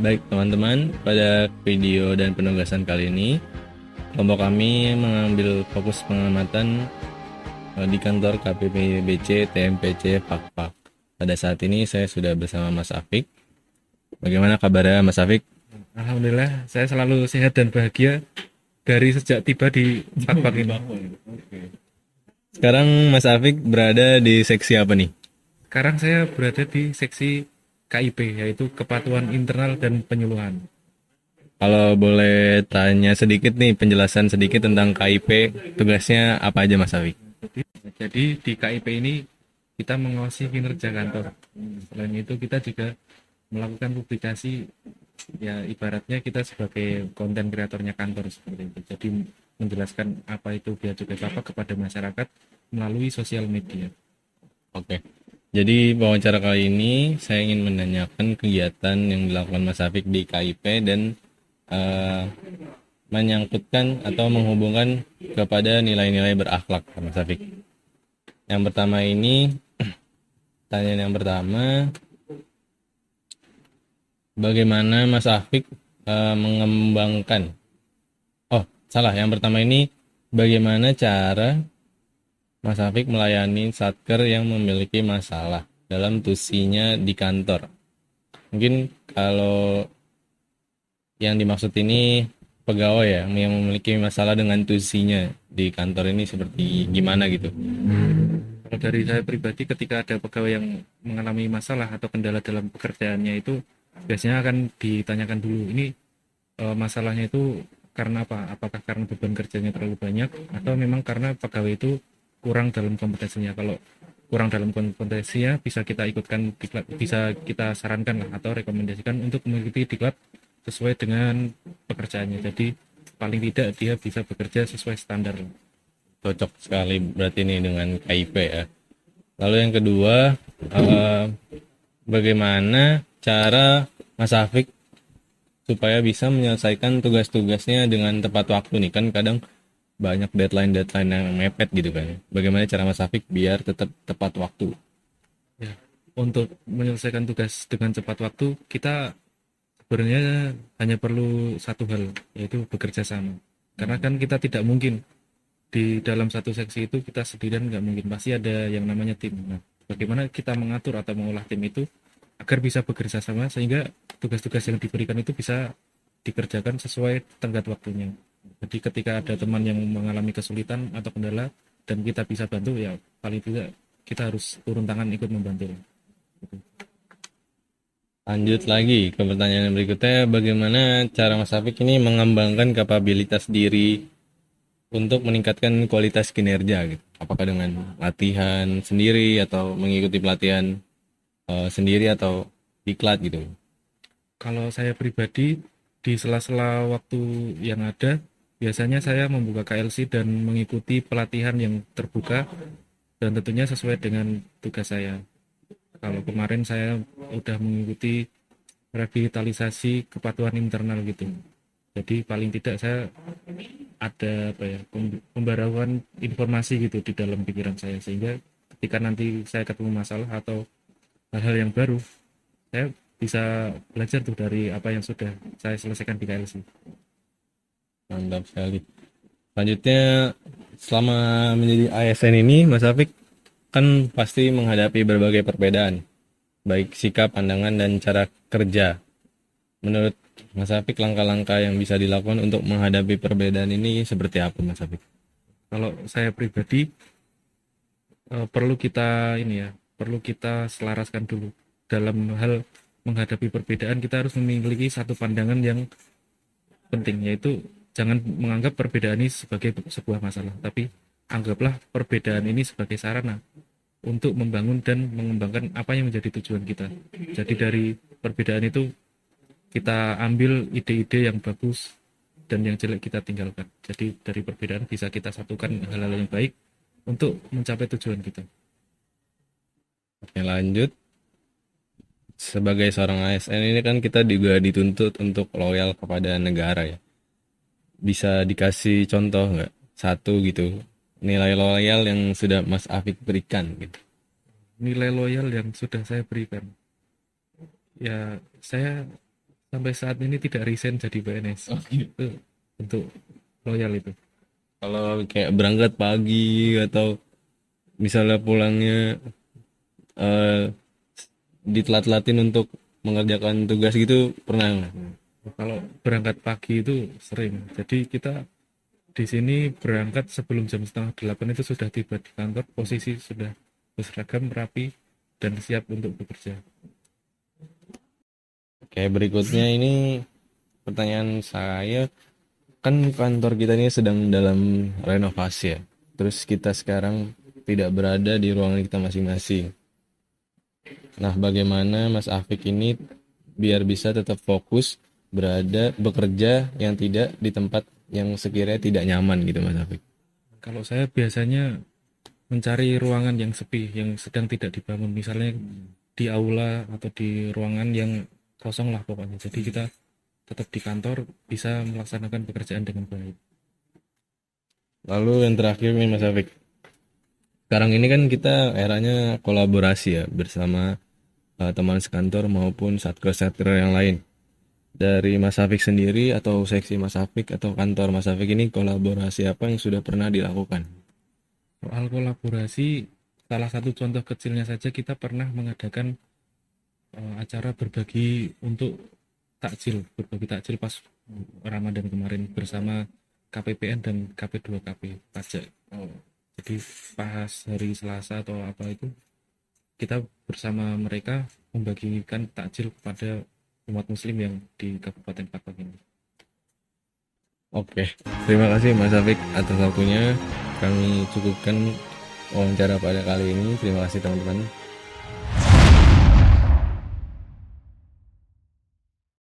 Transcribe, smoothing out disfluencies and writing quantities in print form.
Baik teman-teman, pada video dan penugasan kali ini kelompok kami mengambil fokus pengamatan di kantor KPPBC TMPC Pakpak. Pada saat ini saya sudah bersama Mas Afik. Bagaimana kabarnya Mas Afik? Alhamdulillah, saya selalu sehat dan bahagia dari sejak tiba di Pakpak ini. Sekarang Mas Afik berada di seksi apa nih? Sekarang saya berada di seksi KIP, yaitu Kepatuhan Internal dan Penyuluhan. Kalau boleh tanya sedikit nih, penjelasan sedikit tentang KIP, tugasnya apa aja Mas Afik? Jadi di KIP ini kita mengawasi kinerja kantor. Selain itu kita juga melakukan publikasi, ya ibaratnya kita sebagai konten kreatornya kantor seperti itu. Jadi menjelaskan apa itu Bea Cukai Bapak kepada masyarakat melalui sosial media. Oke. Jadi wawancara kali ini saya ingin menanyakan kegiatan yang dilakukan Mas Afik di KIP dan eh, menyangkutkan atau menghubungkan kepada nilai-nilai berakhlak Mas Afik. Yang pertama ini, tanyaan yang pertama, bagaimana Mas Afik mengembangkan? Oh, salah. Yang pertama ini, bagaimana cara Mas Afik melayani satker yang memiliki masalah dalam tusinya di kantor? Mungkin kalau yang dimaksud ini pegawai ya yang memiliki masalah dengan tusinya di kantor ini seperti gimana gitu. Kalau dari saya pribadi, ketika ada pegawai yang mengalami masalah atau kendala dalam pekerjaannya itu biasanya akan ditanyakan dulu, ini masalahnya itu karena apa? Apakah karena beban kerjanya terlalu banyak atau memang karena pegawai itu kurang dalam kompetensinya? Kalau kurang dalam kompetensinya bisa kita ikutkan diklat, bisa kita sarankan lah atau rekomendasikan untuk mengikuti diklat sesuai dengan pekerjaannya. Jadi paling tidak dia bisa bekerja sesuai standar. Cocok sekali berarti ini dengan KIP ya. Lalu yang kedua, eh, bagaimana cara Mas Afik supaya bisa menyelesaikan tugas-tugasnya dengan tepat waktu nih, kan kadang banyak deadline-deadline yang mepet gitu kan. Bagaimana cara Mas Afik biar tetap tepat waktu? Ya, untuk menyelesaikan tugas dengan cepat waktu, kita sebenarnya hanya perlu satu hal, yaitu bekerja sama. Karena kan kita tidak mungkin di dalam satu seksi itu kita sendirian, nggak mungkin, pasti ada yang namanya tim. Nah, bagaimana kita mengatur atau mengolah tim itu agar bisa bekerja sama sehingga tugas-tugas yang diberikan itu bisa dikerjakan sesuai tenggat waktunya. Jadi ketika ada teman yang mengalami kesulitan atau kendala dan kita bisa bantu, ya paling tidak kita harus turun tangan ikut membantu. Lanjut lagi ke pertanyaan yang berikutnya, bagaimana cara Mas Afik ini mengembangkan kapabilitas diri untuk meningkatkan kualitas kinerja gitu? Apakah dengan latihan sendiri atau mengikuti pelatihan sendiri atau diklat gitu? Kalau saya pribadi, di sela-sela waktu yang ada, biasanya saya membuka KLC dan mengikuti pelatihan yang terbuka dan tentunya sesuai dengan tugas saya. Kalau kemarin saya udah mengikuti revitalisasi kepatuhan internal gitu. Jadi paling tidak saya ada apa ya, pembaruan informasi gitu di dalam pikiran saya, sehingga ketika nanti saya ketemu masalah atau hal-hal yang baru, saya bisa belajar tuh dari apa yang sudah saya selesaikan di KLC. Mantap sekali. Selanjutnya, selama menjadi ASN ini, Mas Afik kan pasti menghadapi berbagai perbedaan, baik sikap, pandangan, dan cara kerja. Menurut Mas Afik, langkah-langkah yang bisa dilakukan untuk menghadapi perbedaan ini seperti apa, Mas Afik? Kalau saya pribadi, perlu kita ini ya, perlu kita selaraskan dulu dalam hal menghadapi perbedaan. Kita harus memiliki satu pandangan yang penting, yaitu jangan menganggap perbedaan ini sebagai sebuah masalah, tapi anggaplah perbedaan ini sebagai sarana untuk membangun dan mengembangkan apa yang menjadi tujuan kita. Jadi dari perbedaan itu kita ambil ide-ide yang bagus dan yang jelek kita tinggalkan. Jadi dari perbedaan bisa kita satukan hal-hal yang baik untuk mencapai tujuan kita. Oke, lanjut. Sebagai seorang ASN ini kan kita juga dituntut untuk loyal kepada negara ya. Bisa dikasih contoh nggak? Satu gitu, nilai loyal yang sudah Mas Afik berikan gitu. Nilai loyal yang sudah saya berikan, ya saya sampai saat ini tidak resign jadi PNS. Itu bentuk loyal itu. Kalau kayak berangkat pagi atau misalnya pulangnya eh ditelat-telatin untuk mengerjakan tugas gitu pernah nggak? Kalau berangkat pagi itu sering. Jadi kita di sini berangkat sebelum jam setengah 8 itu sudah tiba di kantor, posisi sudah berseragam rapi dan siap untuk bekerja. Kayak berikutnya ini pertanyaan saya, kan kantor kita ini sedang dalam renovasi ya. Terus kita sekarang tidak berada di ruangan kita masing-masing. Nah, bagaimana Mas Afik ini biar bisa tetap fokus berada bekerja yang tidak di tempat yang sekiranya tidak nyaman gitu Mas Afik. Kalau saya biasanya mencari ruangan yang sepi, yang sedang tidak dibangun, misalnya di aula atau di ruangan yang kosong lah pokoknya. Jadi kita tetap di kantor bisa melaksanakan pekerjaan dengan baik. Lalu yang terakhir nih Mas Afik. Sekarang ini kan kita eranya kolaborasi ya bersama teman sekantor maupun satker-satker yang lain. Dari Mas Afik sendiri atau seksi Mas Afik atau kantor Mas Afik ini kolaborasi apa yang sudah pernah dilakukan? Soal kolaborasi, salah satu contoh kecilnya saja kita pernah mengadakan acara berbagi takjil pas Ramadan kemarin bersama KPPN dan KP2KP pajak. Jadi pas hari Selasa atau apa itu kita bersama mereka membagikan takjil kepada umat muslim yang di Kabupaten Pakpak ini. Oke, terima kasih Mas Afik atas waktunya. Kami cukupkan wawancara pada kali ini. Terima kasih teman-teman.